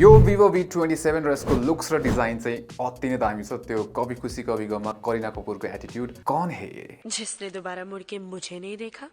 यो Vivo V27 र यसको लुक्स र डिजाइन चाहिँ अति नै दामी छ। त्यो कभी खुशी कभी गममा करिना कपुरको एटिट्युड कौन है ये जिसने दोबारा मुड़ के मुझे नहीं देखा।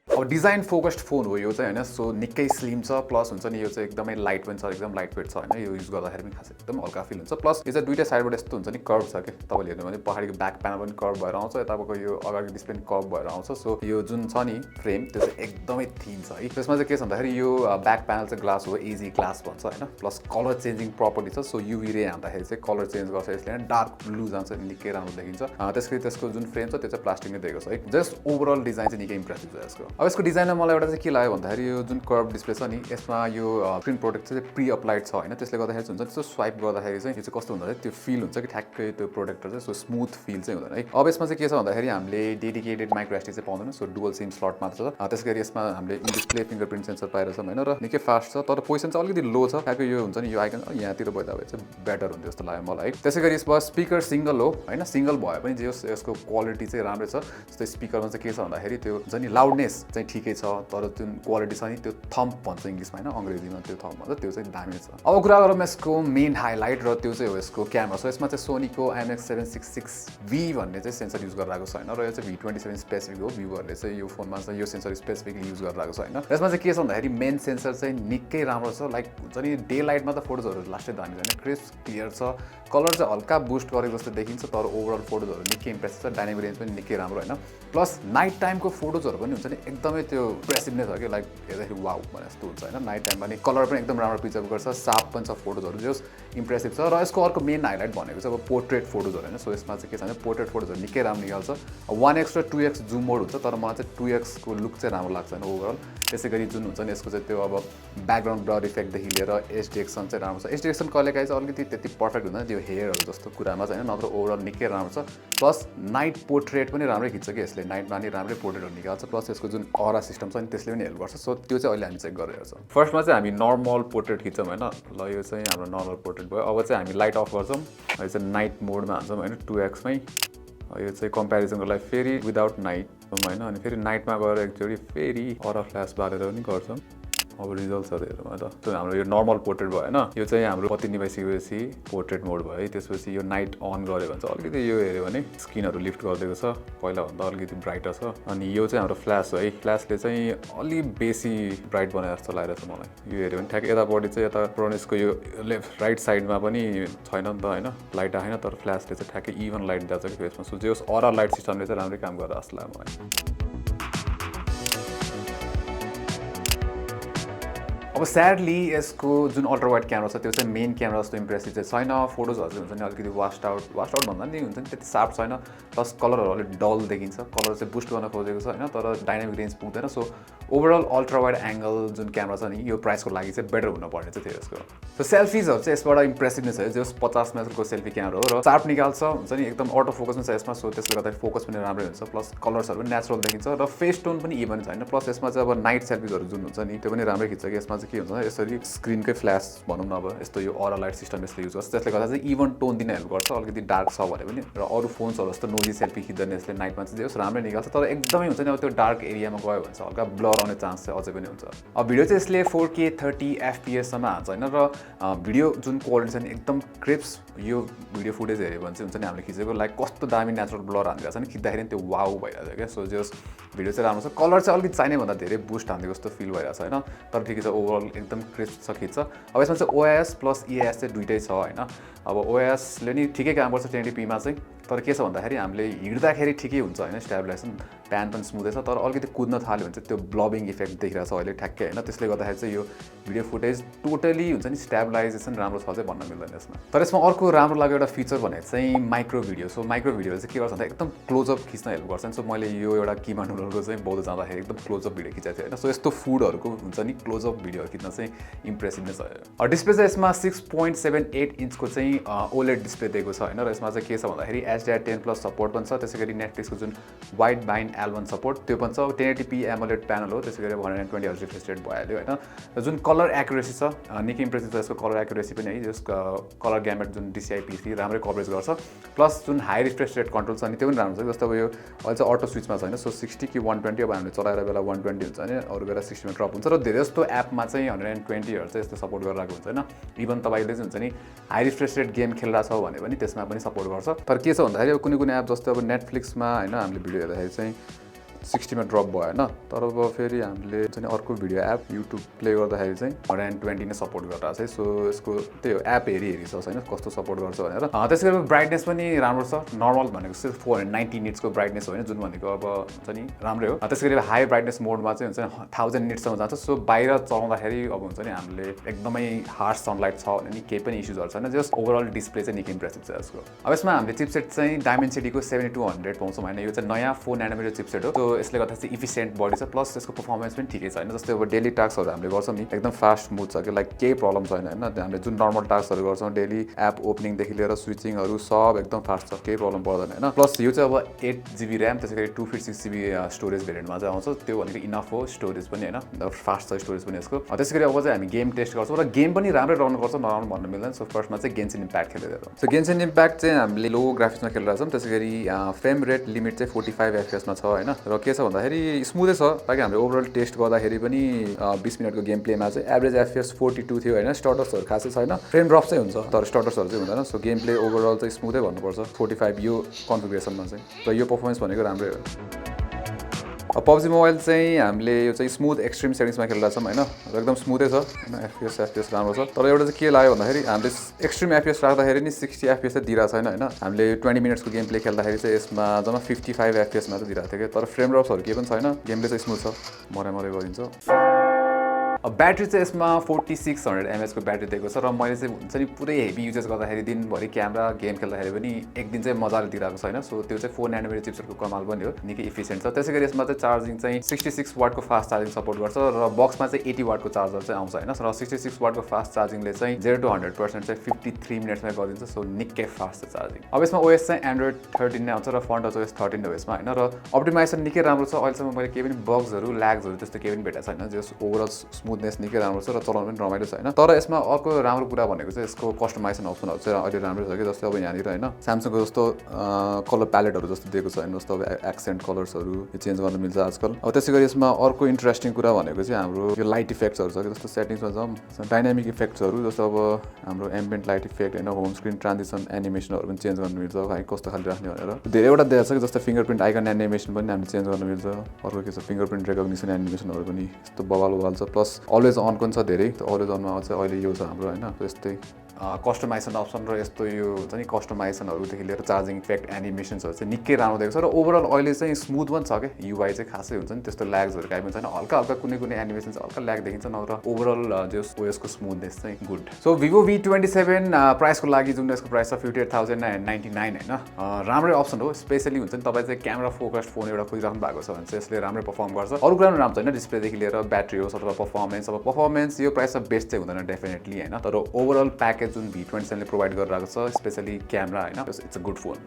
अब डिजाइन फोकस्ड फोन हो यो चाहिँ हैन। सो निकै स्लिम छ प्लस हुन्छ नि यो चाहिँ एकदमै लाइट पनि छ, एकदम लाइट वेट छ हैन। यो युज गर्दाखेरि पनि खास एकदम हल्का फिल हुन्छ। प्लस यो चाहिँ दुईटा साइडबाट यस्तो हुन्छ नि कर्भ छ के, तपाईले हेर्नु भने पछाडीको ब्याक प्यानल पनि कर्भ भएर आउँछ, यताको यो अगाडिको डिस्प्ले पनि कर्भ भएर आउँछ। सो यो जुन छ नि फ्रेम त्यो चाहिँ एकदमै थिन छ है। त्यसमा चाहिँ के छ भन्दाखेरि यो ब्याक प्यानल चाहिँ ग्लास हो, एजी ग्लास भन्छ हैन। प्लस कलर चेन्जिङ प्रपर्टी छ। सो युभी रे हान्दाखेरि चाहिँ कलर चेन्ज गर्छ यसले, डार्क ब्लू जान्छ, निकै राम्रो देखिन्छ। त्यसपछि त्यसको जुन फ्रेम छ त्यो चाहिँ प्लास्टिकले दिएको छ है। जस्ट ओभरअल डिजाइन चाहिँ निकै इम्प्रेसिभ छ यसको। अब यसको डिजाइनमा मलाई एउटा चाहिँ के लाग्यो भन्दाखेरि यो जुन कर्भ डिस्प्ले छ नि यसमा यो स्क्रिन प्रोटेक्ट चाहिँ प्री अप्लाइड छ हैन। त्यसले गर्दाखेरि हुन्छ त्यस्तो स्वाइप गर्दाखेरि चाहिँ यो चाहिँ कस्तो हुन्छ त्यो फिल हुन्छ कि ठ्याक्कै त्यो प्रोटेक्टर चाहिँ सो स्मुथ फिल चाहिँ हुँदैन है। अब यसमा चाहिँ के छ भन्दाखेरि हामीले डेडिकेटेड माइक्रो एसडी चाहिँ पाउँदैन। सो डुअल सिम स्लट मात्र छ। त्यसैगरी यसमा हामीले इन डिस्प्ले फिङ्गरप्रिन्ट सेन्सर पाइरहेछौँ हैन र निकै फास्ट छ। तर पोजिसन चाहिँ अलिकति लो छ। ठ्याक्कै यो हुन्छ नि यो आइकन यहाँतिर भइदा भए चाहिँ बेटर हुन्थ्यो जस्तो लाग्यो मलाई है। त्यसैगरी यसमा स्पिकर सिंगल हो हैन। सिंगल भए पनि जे यसको क्वालिटी चाहिँ राम्रै छ। जस्तै स्पिकरमा चाहिँ के छ भन्दाखेरि त्यो हुन्छ नि लाउडनेस चाहिँ ठिकै छ, तर जुन क्वालिटी छ नि त्यो थम्प भन्छ इङ्ग्लिसमा हैन, अङ्ग्रेजीमा त्यो थम्प भन्छ, त्यो चाहिँ दामी छ। अब कुरा गरौँ यसको मेन हाइलाइट र त्यो चाहिँ हो यसको क्यामेरा। सो यसमा चाहिँ सोनीको IMX766V भन्ने चाहिँ सेन्सर युज गरिरहेको छ हैन र यो चाहिँ V27 स्पेसिफिक हो। भिभोहरूले चाहिँ यो फोनमा चाहिँ यो सेन्सर स्पेसिफिकली युज गरिरहेको छ हैन। यसमा चाहिँ के छ भन्दाखेरि मेन सेन्सर चाहिँ निकै राम्रो छ। लाइक हुन्छ नि डे लाइटमा त फोटोजहरू लास्टै दामी छ हैन, क्रिस्प क्लियर छ, कलर चाहिँ हल्का बुस्ट गरेको जस्तो देखिन्छ, तर ओभरअल फोटोजहरू निकै इम्प्रेसिभ छ। डाइनामिक रेन्ज पनि निकै राम्रो हैन। प्लस नाइट टाइमको फोटोजहरू पनि हुन्छ नि एकदमै त्यो इम्प्रेसिभ नै छ कि लाइक हेर्दाखेरि वाउ भने जस्तो हुन्छ हैन। नाइट टाइममा नि कलर पनि एकदम राम्रो पिक्चर गर्छ, सार्प पनि छ फोटोजहरू, जस इम्प्रेसिभ छ। र यसको अर्को मेन हाइलाइट भनेको चाहिँ अब पोर्ट्रेट फोटोजहरू हैन। सो यसमा चाहिँ के छ भने पोर्ट्रेट फोटोजहरू निकै राम्रो निकाल्छ। 1x र 2x जुम मोड हुन्छ, तर मलाई चाहिँ 2x को लुक चाहिँ राम्रो लाग्छ हैन ओभरअल। त्यसैगरी जुन हुन्छ नि यसको चाहिँ त्यो अब ब्याकग्राउन्ड ब्लर इफेक्टदेखि लिएर एज डिरेक्सन चाहिँ राम्रो छ। एज डिरेक्सन कहिलेकाहीँ चाहिँ अलिकति त्यति पर्फेक्ट हुँदैन त्यो हेयरहरू जस्तो कुरामा चाहिँ हैन, नत्र ओभरअल निकै राम्रो छ। प्लस नाइट पोर्ट्रेट पनि राम्रै खिच्छ कि यसले, नाइटमा नि राम्रै पोर्ट्रेटहरू निकाल्छ। प्लस यसको जुन अरा सिस्टम छ नि त्यसले पनि हेल्प गर्छ। सो त्यो चाहिँ अहिले हामी चेक गरेर छौँ। फर्स्टमा चाहिँ हामी नर्मल पोर्ट्रेट खिच्छौँ हैन। ल यो चाहिँ हाम्रो नर्मल पोर्ट्रेट भयो। अब चाहिँ हामी लाइट अफ गर्छौँ, यो चाहिँ नाइट मोडमा हान्छौँ हैन 2x मै। यो चाहिँ कम्पेरिजनको लागि फेरि विदाउट नाइट हैन, अनि फेरि नाइटमा गएर एकचोटि फेरि अरा फ्ल्यास बालेर पनि गर्छौँ। अब रिजल्ट्सहरू हेरौँ है त। त्यो हाम्रो यो नर्मल पोर्ट्रेट भयो हैन। यो चाहिँ हाम्रो बत्ती निभाइसकेपछि पोर्ट्रेट मोड भयो है। त्यसपछि यो नाइट अन गऱ्यो भने चाहिँ अलिकति यो हेऱ्यो भने स्किनहरू लिफ्ट गरिदिएको छ, पहिलाभन्दा अलिकति ब्राइटर छ। अनि यो चाहिँ हाम्रो फ्ल्यास हो है। फ्ल्यासले चाहिँ अलि बेसी ब्राइट बनाए जस्तो लागिरहेको छ मलाई। यो हेऱ्यो भने ठ्याक्कै यतापट्टि चाहिँ यता प्रोनेसको यो लेफ्ट राइट साइडमा पनि छैन नि त हैन, लाइट आएन, तर फ्ल्यासले चाहिँ ठ्याक्कै इभन लाइट दिएको छ कि फेसमा। सो जे होस् अरा लाइट सिस्टमले चाहिँ राम्रै काम गरेर जस्तो लाग्यो मलाई। अब स्याडली यसको जुन अल्ट्रा वाइड क्यामेरा छ त्यो चाहिँ मेन क्यामेरा जस्तो इम्प्रेसिभ चाहिँ छैन। फोटोजहरू चाहिँ हुन्छ नि अलिकति वास्ट आउट भन्दा नि हुन्छ नि त्यति सार्प छैन। प्लस कलरहरू अलिक डल देखिन्छ, कलर चाहिँ बुस्ट गर्न खोजेको छ हैन, तर डाइनामिक रेन्ज पुग्दैन। So overall ultra wide angle जुन क्यामेरा छ नि यो प्राइसको लागि चाहिँ बेटर हुनुपर्ने चाहिँ थियो यसको। सो सेल्फिजहरू चाहिँ यसबाट इम्प्रेसिभ नै छ। जस 50 मेगापिक्सलको सेल्फी क्यामेरा हो र सार्प निकाल्छ हुन्छ नि, एकदम अटो फोकस पनि छ यसमा। सो त्यसले गर्दाखेरि फोकस पनि राम्रै हुन्छ, प्लस कलर्सहरू पनि नेचुरल देखिन्छ र फेस टोन पनि इभन छ हैन। प्लस यसमा चाहिँ अब नाइट सेल्फिजहरू जुन हुन्छ नि त्यो पनि राम्रै खिच्छ कि। यसमा चाहिँ के हुन्छ यसरी स्क्रिनकै फ्ल्यास भनौँ न, अब यस्तो यो अरा लाइट सिस्टम यसले युज गर्छ, त्यसले गर्दा चाहिँ इभन टोन दिन हेल्प गर्छ। अलिकति डार्क छ भने पनि र अरू फोन्सहरू जस्तो नोजी सेल्फी खिच्दैन यसले नाइटमा चाहिँ जस राम्रै निकाल्छ। तर एकदमै हुन्छ नि अब त्यो डार्क एरियामा गयो भने चाहिँ हल्का ब्लर आउने चान्स चाहिँ अझै पनि हुन्छ। अब भिडियो चाहिँ यसले 4K 30 FPS सम्म हान्छ हैन, र भिडियो जुन क्वालिटी छ नि एकदम क्रिस्प। यो भिडियो फुटेज हेऱ्यो भने चाहिँ हुन्छ नि हामीले खिचेको लाइक कस्तो दामी नेचुरल ब्लर हानिरहेको छ नि, खिच्दाखेरि त्यो वाउ भइरहेको छ क्या। सो जस भिडियो चाहिँ राम्रो छ। कलर चाहिँ अलिकति चाहिने भन्दा धेरै बुस्ट हान्दिएको जस्तो फिल भइरहेको छ हैन, तर ठिकै छ ओभरअल एकदम क्रिस्प छ खिच्छ। अब यसमा चाहिँ OIS प्लस EIS चाहिँ दुइटै छ हैन। अब OISले नि ठिकै काम गर्छ 1080p मा चाहिँ, तर के छ भन्दाखेरि हामीले हिँड्दाखेरि ठिकै हुन्छ हैन, स्टेबलाइजेसन प्यान पनि स्मुथै छ, तर अलिकति कुद्न थाल्यो भने चाहिँ त्यो ब्लबिङ इफेक्ट देखिरहेको छ अहिले ठ्याक्कै हैन। त्यसले गर्दाखेरि चाहिँ यो भिडियो फुटेज टोटली हुन्छ नि स्टेबलाइजेसन राम्रो छ चाहिँ भन्न मिल्दैन यसमा। तर यसमा अर्को राम्रो लाग्यो एउटा फिचर भनेको चाहिँ माइक्रो भिडियो। सो माइक्रो भिडियोले चाहिँ के गर्छ भन्दा एकदम क्लोजअप खिच्न हेल्प गर्छ। सो मैले यो एउटा किमा नुडलको चाहिँ बौद्ध जाँदाखेरि एकदम क्लोजअप भिडियो खिचेको थिएँ हैन। सो यस्तो फुडहरूको हुन्छ नि क्लोजअप भिडियोहरू खिच्न चाहिँ इम्प्रेसिभ नै छ। डिस्प्ले चाहिँ यसमा 6.78 इन्चको चाहिँ OLED डिस्प्ले दिएको छ हैन, र यसमा चाहिँ के छ भन्दाखेरि HDR10+ सपोर्ट पनि छ, त्यसै गरी नेटफ्लिक्सको जुन वाइड बाइन्ड L1 सपोर्ट त्यो पनि छ, 1080p AMOLED प्यानल हो, त्यसै गरी 120 Hz रिफ्रेश रेट भइहाल्यो हैन। र जुन कलर एक्युरेसी छ निकै इम्प्रेसिभ छ यसको कलर एक्युरेसी पनि है, यसको कलर ग्यामेट जुन DCI P3 राम्रै कभरेज गर्छ, प्लस जुन हाई रिफ्रेश रेट कन्ट्रोल छ नि त्यो पनि राम्रो छ। जस्तो अब यो अहिले चाहिँ अटो स्विचमा छैन, सो 60 कि 120 अब हामीले चलाएर बेला 120 हुन्छ भने अरू बेला 60 मा ड्रप हुन्छ, र धेरै जस्तो एपमा चाहिँ 120 Hz चाहिँ यस्तो सपोर्ट गरिरहेको हुन्छ हैन। इभन तपाईले चाहिँ हुन्छ नि हाई रिफ्रेश रेट गेम खेलिरहेछ भने पनि त्यसमा पनि सपोर्ट गर्छ। तर के छ भन्दाखेरि अब कुनै एप जस्तो अब नेटफ्लिक्समा हैन हामीले भिडियो हेर्दाखेरि चाहिँ 60 मा ड्रप भयो हैन, तर अब फेरि हामीले चाहिँ अर्को भिडियो एप युट्युब प्ले गर्दाखेरि चाहिँ 120 नै सपोर्ट गरिरहेको छ है। सो यसको त्यही हो एप हेरी छ हैन कस्तो सपोर्ट गर्छ भनेर। त्यसै गरी ब्राइटनेस पनि राम्रो छ, नर्मल भनेको सिर्फ 490 निट्सको ब्राइटनेस होइन, जुन भनेको अब हुन्छ नि राम्रै हो। त्यसै गरी हाई ब्राइटनेस मोडमा चाहिँ हुन्छ 1000 निट्ससम्म जान्छ, सो बाहिर चलाउँदाखेरि अब हुन्छ नि हामीले एकदमै हार्स सनलाइट छ भने नि केही पनि इस्युजहरु छैन, जस्ट ओभरअल डिस्प्ले चाहिँ निकै इम्प्रेसिभ छ यसको। अब यसमा हामीले चिपसेट चाहिँ डाइमेन्सिटीको 7200 पाउँछौँ हैन, यो चाहिँ नयाँ 4 नैनोमिटर चिपसेट हो, सो यसले गर्दा चाहिँ इफिसिएन्ट बडी छ, प्लस यसको पर्फर्मेन्स पनि ठिकै छ हैन। जस्तै अब डेली टास्कहरु हामीले गर्छौँ नि एकदम फास्ट स्मुथ छ कि लाइक केही प्रब्लम छैन हैन। हामीले जुन नर्मल टास्कहरु गर्छौँ डेली एप ओपनिङ देखि लिएर स्विचिङहरु सब एकदम फास्ट छ, केही प्रब्लम पर्दैन हैन। प्लस यो चाहिँ अब 8GB र्याम त्यसैगरी 256GB स्टोरेज भेरिएन्टमा चाहिँ आउँछ, त्यो भनेको इनफ हो स्टोरेज पनि हैन, फास्ट छ स्टोरेज पनि यसको। त्यसैगरी अब चाहिँ हामी गेम टेस्ट गर्छौँ र गेम पनि राम्रै रन गर्छ, नराम्रो भन्नु मिल्दैन। सो फर्स्टमा चाहिँ गेन्सिन इम्प्याक्ट खेलिरहेको, सो गेन्सिन इम्प्याक्ट चाहिँ हामीले लो ग्राफिक्समा खेलिरहेको छौँ, त्यसैगरी फ्रेम रेट लिमिट चाहिँ 45 FPS मा छ हैन। र के छ भन्दाखेरि स्मुथै छ, ताकि हामीले ओभरअल टेस्ट गर्दाखेरि पनि 20 मिनटको गेम प्लेमा चाहिँ एभरेज FPS 42 थियो हैन। स्टटर्सहरु खासै छैन, फ्रेम ड्रप चाहिँ हुन्छ तर स्टटर्सहरु चाहिँ हुँदैन। सो गेम प्ले ओभरअल चाहिँ स्मुथै भन्नुपर्छ 45 यो कन्फिगरेसनमा चाहिँ, र यो पर्फर्मेन्स भनेको राम्रै हो। अब PUBG मोबाइल चाहिँ हामीले यो चाहिँ स्मुथ एक्सट्रिम सेटिङ्समा खेलिरहेको छौँ हैन, र एकदम स्मुथै छ हैन, FPS राम्रो छ। तर एउटा चाहिँ के लाग्यो भन्दाखेरि हामीले एक्सट्रिम FPS राख्दाखेरि नि 60 FPS चाहिँ दिइरहेको छैन हैन। हामीले 20 मिनट्सको गेम प्ले खेल्दाखेरि चाहिँ यसमा जम्मा 55 FPS मा चाहिँ दिइरहेको थियो कि, तर फ्रेम ड्रप्सहरु केही पनि छैन, गेमले चाहिँ स्मुथ छ, मरै गरिन्छ। अब ब्याट्री चाहिँ यसमा 4600 mAh को ब्याट्री दिएको छ, र मैले चाहिँ हुन्छ नि पुरै हेभी युजेस गर्दाखेरि दिनभरि क्यामेरा गेम खेल्दाखेरि पनि एक दिन चाहिँ मजाले दिइरहेको छैन। सो त्यो चाहिँ 4 नैनोमिटर चिपसेटको कमाल पनि हो, निकै इफिसिएन्ट छ। त्यसैगरी यसमा चाहिँ चार्जिङ चाहिँ 66 वाटको फास्ट चार्जिङ सपोर्ट गर्छ, र बक्समा चाहिँ 80 वाटको चार्जर चाहिँ आउँछ हैन। र 66 वाटको फास्ट चार्जिङले चाहिँ 0 to 100% चाहिँ 53 मिनट्समा गरिदिन्छ, सो निकै फास्ट छ चार्जिङ। अब यसमा OS चाहिँ Android 13 नै आउँछ, र फ्रन्ट OS 13 हो यसमा हैन, र अप्टिमाइजेसन निकै राम्रो छ। अहिलेसम्म मैले केही पनि बग्सहरु ल्याग्सहरु त्यस्तो केही पनि भेटेको छैन, जस्ट ओभरअल स्मुथनेस निकै राम्रो छ, र चलाउन पनि रमाइलो छ हैन। तर यसमा अर्को राम्रो कुरा भनेको चाहिँ यसको कस्टमाइजेसन अप्सनहरु चाहिँ अहिले राम्रो छ कि, जस्तै अब यहाँनिर हैन स्यामसङको जस्तो कलर प्यालेटहरु जस्तो दिएको छ हैन, जस्तो अब एक्सेन्ट कलर्सहरु यो चेन्ज गर्न मिल्छ आजकल। अब त्यसैगरी यसमा अर्को इन्ट्रेस्टिङ कुरा भनेको चाहिँ हाम्रो यो लाइट इफेक्ट्सहरु छ कि, जस्तो सेटिङ्समा जाउँ डाइनामिक इफेक्ट्सहरु, जस्तो अब हाम्रो एम्बिएन्ट लाइट इफेक्ट हैन, होम स्क्रिन ट्रान्जिसन एनिमेसनहरु पनि चेन्ज गर्न मिल्छ, है कस्तो खाली राख्ने भनेर धेरैवटा दिएको छ कि, जस्तो फिङ्गरप्रिन्ट आइकन एनिमेसन पनि हामीले चेन्ज गर्न मिल्छ। अर्को के छ फिङ्गरप्रिन्ट रेकग्निसन एनिमेसनहरु पनि यस्तो बवाल छ, प्लस अलवेज अन पनि छ धेरै, अलवेज अनमा चाहिँ अहिले यो छ हाम्रो हैन। त्यस्तै कस्टमाइजेसन अप्सन र यस्तो यो हुन्छ नि कस्टमाइजेसनहरुदेखि लिएर चार्जिङ इफेक्ट एनिमेसन्सहरु चाहिँ निकै राम्रो दिएको छ, र ओभरअल अहिले चाहिँ स्मुथ पनि छ के, UI चाहिँ खासै हुन्छ नि त्यस्तो ल्याग्सहरु काहीँ पनि छैन, हल्का हल्का कुनै एनिमेसन चाहिँ हल्का ल्याग देखिन्छ, नत्र ओभरअल जो OS को स्मुथनेस चाहिँ गुड। सो Vivo V27 प्राइसको लागि जुन यसको प्राइस छ 58,099 हैन, राम्रै अप्सन हो। स्पेशली हुन्छ नि तपाईँ चाहिँ क्यामेरा फोकस्ड फोन एउटा खोजिराख्नु भएको छ भने चाहिँ यसले राम्रै पर्फर्म गर्छ। अरू कुरा पनि राम्रो छ हैन, डिस्प्लेदेखि लिएर ब्याट्री होस् अथवा पर्फर्मेन्स। अब पर्फर्मेन्स यो प्राइसमा बेस्ट चाहिँ हुँदैन डेफिनेटली हैन, तर ओभरअल प्याकेज जुन V27 ले प्रोभाइड गरिरहेको छ स्पेशली क्यामेरा हैन, इट्स अ गुड फोन।